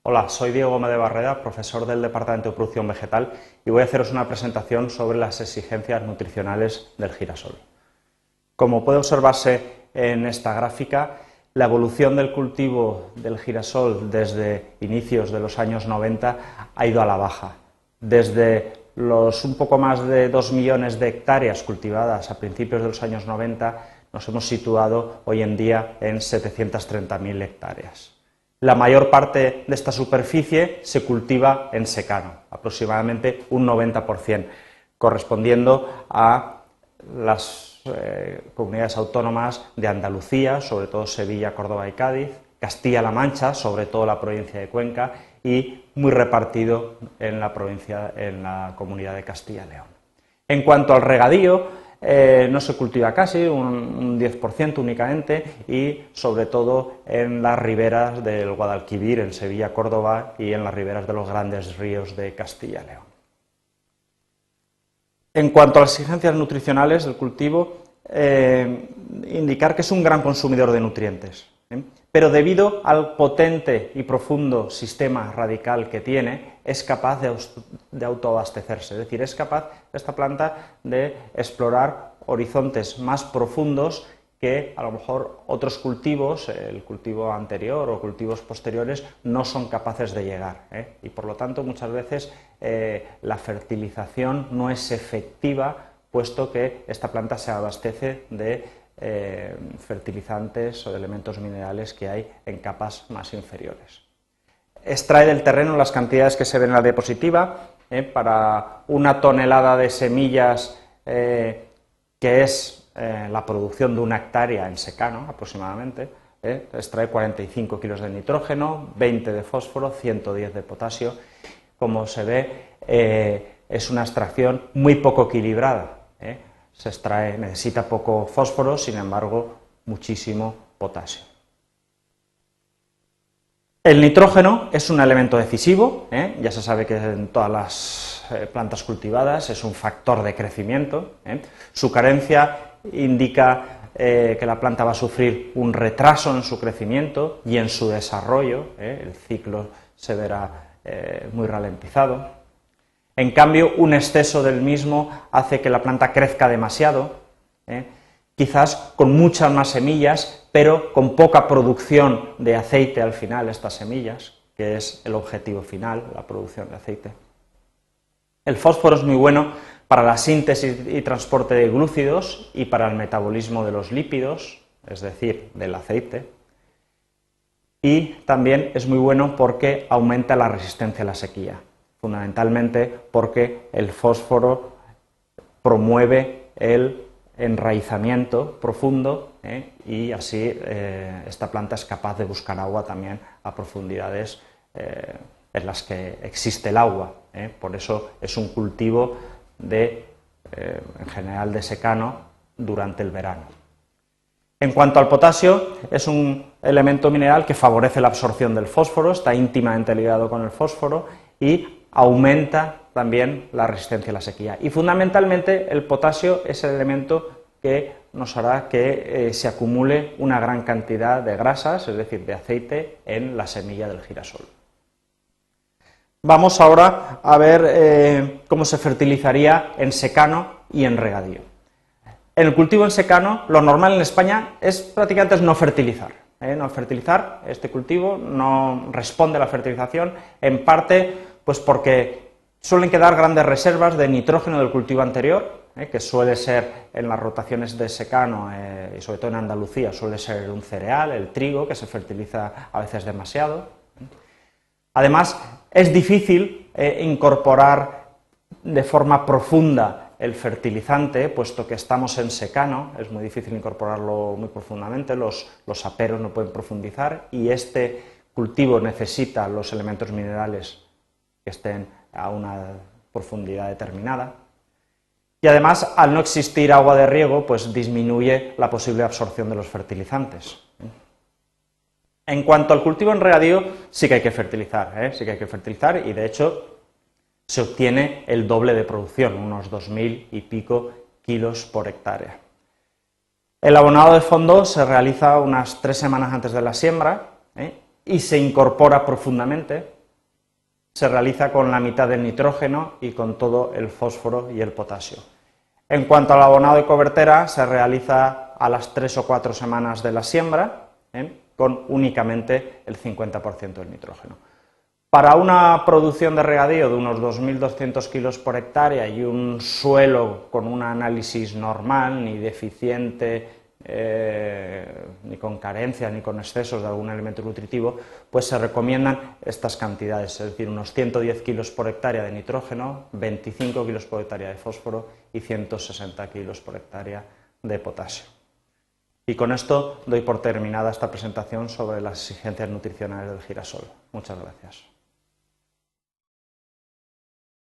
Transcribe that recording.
Hola, soy Diego Gómez de Barreda, profesor del Departamento de Producción Vegetal, y voy a haceros una presentación sobre las exigencias nutricionales del girasol. Como puede observarse en esta gráfica, la evolución del cultivo del girasol desde inicios de los años 90 ha ido a la baja. Desde los un poco más de 2 millones de hectáreas cultivadas a principios de los años 90, nos hemos situado hoy en día en 730.000 hectáreas. La mayor parte de esta superficie se cultiva en secano, aproximadamente un 90%, correspondiendo a las comunidades autónomas de Andalucía, sobre todo Sevilla, Córdoba y Cádiz, Castilla-La Mancha, sobre todo la provincia de Cuenca, y muy repartido en la comunidad de Castilla y León. En cuanto al regadío, no se cultiva casi, un 10% únicamente, y sobre todo en las riberas del Guadalquivir, en Sevilla, Córdoba, y en las riberas de los grandes ríos de Castilla y León. En cuanto a las exigencias nutricionales del cultivo, indicar que es un gran consumidor de nutrientes, pero debido al potente y profundo sistema radical que tiene, es capaz de autoabastecerse, es decir, es capaz esta planta de explorar horizontes más profundos que a lo mejor otros cultivos, el cultivo anterior o cultivos posteriores, no son capaces de llegar, y por lo tanto muchas veces la fertilización no es efectiva, puesto que esta planta se abastece de fertilizantes o de elementos minerales que hay en capas más inferiores. Extrae del terreno las cantidades que se ven en la diapositiva. Para una tonelada de semillas, que es la producción de una hectárea en secano aproximadamente, extrae 45 kilos de nitrógeno, 20 de fósforo, 110 de potasio. Como se ve, es una extracción muy poco equilibrada. Necesita poco fósforo, sin embargo, muchísimo potasio. El nitrógeno es un elemento decisivo, ya se sabe que en todas las plantas cultivadas es un factor de crecimiento. Su carencia indica que la planta va a sufrir un retraso en su crecimiento y en su desarrollo, el ciclo se verá muy ralentizado. En cambio, un exceso del mismo hace que la planta crezca demasiado, quizás con muchas más semillas, pero con poca producción de aceite al final, estas semillas, que es el objetivo final, la producción de aceite. El fósforo es muy bueno para la síntesis y transporte de glúcidos y para el metabolismo de los lípidos, es decir, del aceite. Y también es muy bueno porque aumenta la resistencia a la sequía, fundamentalmente porque el fósforo promueve el enraizamiento profundo, y así esta planta es capaz de buscar agua también a profundidades en las que existe el agua. Por eso es un cultivo en general de secano durante el verano. En cuanto al potasio, es un elemento mineral que favorece la absorción del fósforo, está íntimamente ligado con el fósforo y aumenta también la resistencia a la sequía. Y fundamentalmente el potasio es el elemento que nos hará que se acumule una gran cantidad de grasas, es decir, de aceite, en la semilla del girasol. Vamos ahora a ver cómo se fertilizaría en secano y en regadío. En el cultivo en secano, lo normal en España es prácticamente no fertilizar. No fertilizar, este cultivo no responde a la fertilización, en parte pues porque suelen quedar grandes reservas de nitrógeno del cultivo anterior, que suele ser en las rotaciones de secano, y sobre todo en Andalucía, suele ser un cereal, el trigo, que se fertiliza a veces demasiado. Además, es difícil incorporar de forma profunda el fertilizante, puesto que estamos en secano, es muy difícil incorporarlo muy profundamente, los aperos no pueden profundizar y este cultivo necesita los elementos minerales que estén a una profundidad determinada. Y además, al no existir agua de riego, pues disminuye la posible absorción de los fertilizantes. En cuanto al cultivo en regadío, sí que hay que fertilizar, y de hecho se obtiene el doble de producción, unos 2.000 y pico kilos por hectárea. El abonado de fondo se realiza unas 3 semanas antes de la siembra, y se incorpora profundamente, se realiza con la mitad del nitrógeno y con todo el fósforo y el potasio. En cuanto al abonado de cobertera, se realiza a las 3 o 4 semanas de la siembra, con únicamente el 50% del nitrógeno. Para una producción de regadío de unos 2.200 kilos por hectárea y un suelo con un análisis normal, ni deficiente, ni con carencias ni con excesos de algún elemento nutritivo, pues se recomiendan estas cantidades, es decir, unos 110 kilos por hectárea de nitrógeno, 25 kilos por hectárea de fósforo y 160 kilos por hectárea de potasio. Y con esto doy por terminada esta presentación sobre las exigencias nutricionales del girasol. Muchas gracias.